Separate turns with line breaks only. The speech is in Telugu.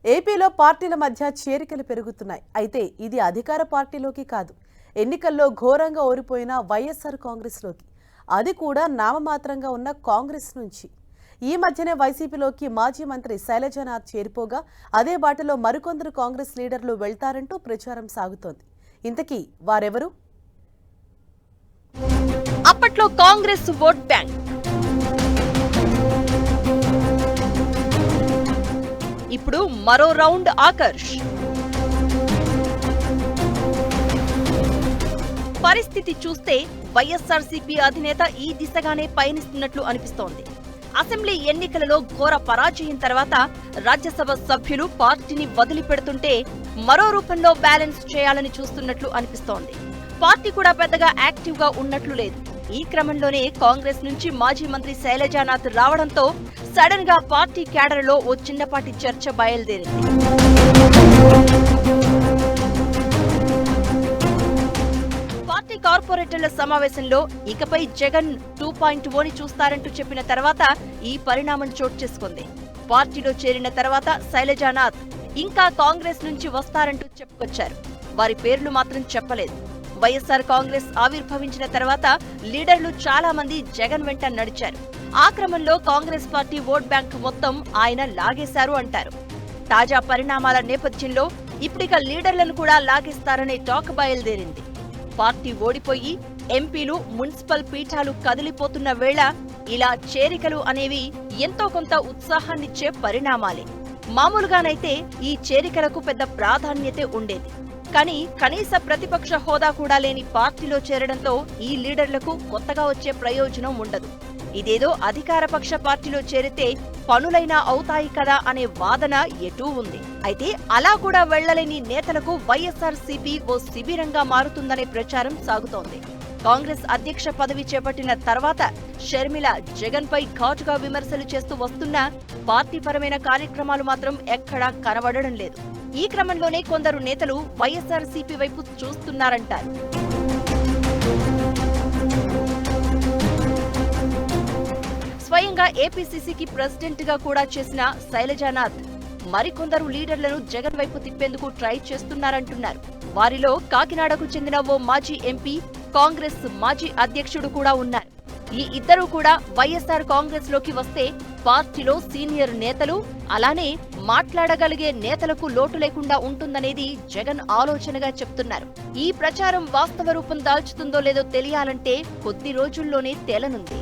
ఏపీలో పార్టీల మధ్య చేరికలు పెరుగుతున్నాయి. అయితే ఇది అధికార పార్టీలోకి కాదు, ఎన్నికల్లో ఘోరంగా ఓడిపోయిన వైఎస్ఆర్ కాంగ్రెస్లోకి, అది కూడా నామమాత్రంగా ఉన్న కాంగ్రెస్ నుంచి. ఈ మధ్యనే వైసీపీలోకి మాజీ మంత్రి శైలజానాథ్ చేరిపోగా అదే బాటలో మరికొందరు కాంగ్రెస్ లీడర్లు వెళ్తారంటూ ప్రచారం సాగుతోంది. ఇంతకీ వారెవరు?
అప్పట్లో కాంగ్రెస్ ఓట్ బ్యాంక్, ఇప్పుడు మరో రౌండ్ ఆకర్ష్. పరిస్థితి చూస్తే వైఎస్ఆర్సీపీ అధినేత ఈ దిశగానే పయనిస్తున్నట్లు అనిపిస్తోంది. అసెంబ్లీ ఎన్నికలలో ఘోర పరాజయం తర్వాత రాజ్యసభ సభ్యులు పార్టీని వదిలిపెడుతుంటే మరో రూపంలో బ్యాలెన్స్ చేయాలని చూస్తున్నట్లు అనిపిస్తోంది. పార్టీ కూడా పెద్దగా యాక్టివ్ గా ఉన్నట్లు లేదు. ఈ క్రమంలోనే కాంగ్రెస్ నుంచి మాజీ మంత్రి శైలజానాథ్ రావడంతో సడన్ గా పార్టీ క్యాడర్లో ఓ చిన్నపాటి చర్చ బయలుదేరింది. పార్టీ కార్పొరేటర్ల సమావేశంలో ఇకపై జగన్ 2.0ని చూస్తారంటూ చెప్పిన తర్వాత ఈ పరిణామం చోటు చేసుకుంది. పార్టీలో చేరిన తర్వాత శైలజానాథ్ ఇంకా కాంగ్రెస్ నుంచి వస్తారంటూ చెప్పుకొచ్చారు. వారి పేర్లు మాత్రం చెప్పలేదు. వైఎస్ఆర్ కాంగ్రెస్ ఆవిర్భవించిన తర్వాత లీడర్లు చాలా మంది జగన్ వెంట నడిచారు. ఆ క్రమంలో కాంగ్రెస్ పార్టీ ఓట్ బ్యాంక్ మొత్తం ఆయన లాగేశారు అంటారు. తాజా పరిణామాల నేపథ్యంలో ఇప్పుడిక లీడర్లను కూడా లాగేస్తారనే టాక్ బయలుదేరింది. పార్టీ ఓడిపోయి ఎంపీలు, మున్సిపల్ పీఠాలు కదిలిపోతున్న వేళ ఇలా చేరికలు అనేవి ఎంతో కొంత ఉత్సాహాన్నిచ్చే పరిణామాలే. మామూలుగానైతే ఈ చేరికలకు పెద్ద ప్రాధాన్యతే ఉండేది. కానీ కనీస ప్రతిపక్ష హోదా కూడా లేని పార్టీలో చేరడంతో ఈ లీడర్లకు కొత్తగా వచ్చే ప్రయోజనం ఉండదు. ఇదేదో అధికారపక్ష పార్టీలో చేరితే పనులైనా అవుతాయి కదా అనే వాదన ఎటూ ఉంది. అయితే అలా కూడా వెళ్లలేని నేతలకు వైఎస్ఆర్సీపీ ఓ శిబిరంగా మారుతుందనే ప్రచారం సాగుతోంది. కాంగ్రెస్ అధ్యక్ష పదవి చేపట్టిన తర్వాత షర్మిల జగన్ పై ఘాటుగా విమర్శలు చేస్తూ వస్తున్నా పార్టీపరమైన కార్యక్రమాలు మాత్రం ఎక్కడా కనబడడం లేదు. ఈ క్రమంలోనే కొందరు నేతలు వైఎస్ఆర్సీపీ వైపు చూస్తున్నారంటారు. స్వయంగా ఏపీసీసీకి ప్రెసిడెంట్ గా కూడా చేసిన శైలజానాథ్ మరికొందరు లీడర్లను జగన్ వైపు తిప్పేందుకు ట్రై చేస్తున్నారంటున్నారు. వారిలో కాకినాడకు చెందిన ఓ మాజీ ఎంపీ, కాంగ్రెస్ మాజీ అధ్యక్షుడు కూడా ఉన్నారు. ఈ ఇద్దరూ కూడా వైఎస్ఆర్ కాంగ్రెస్ లోకి వస్తే పార్టీలో సీనియర్ నేతలు, అలానే మాట్లాడగలిగే నేతలకు లోటు లేకుండా ఉంటుందనేది జగన్ ఆలోచనగా చెప్తున్నారు. ఈ ప్రచారం వాస్తవ రూపం దాల్చుతుందో లేదో తెలియాలంటే కొద్ది రోజుల్లోనే తేలనుంది.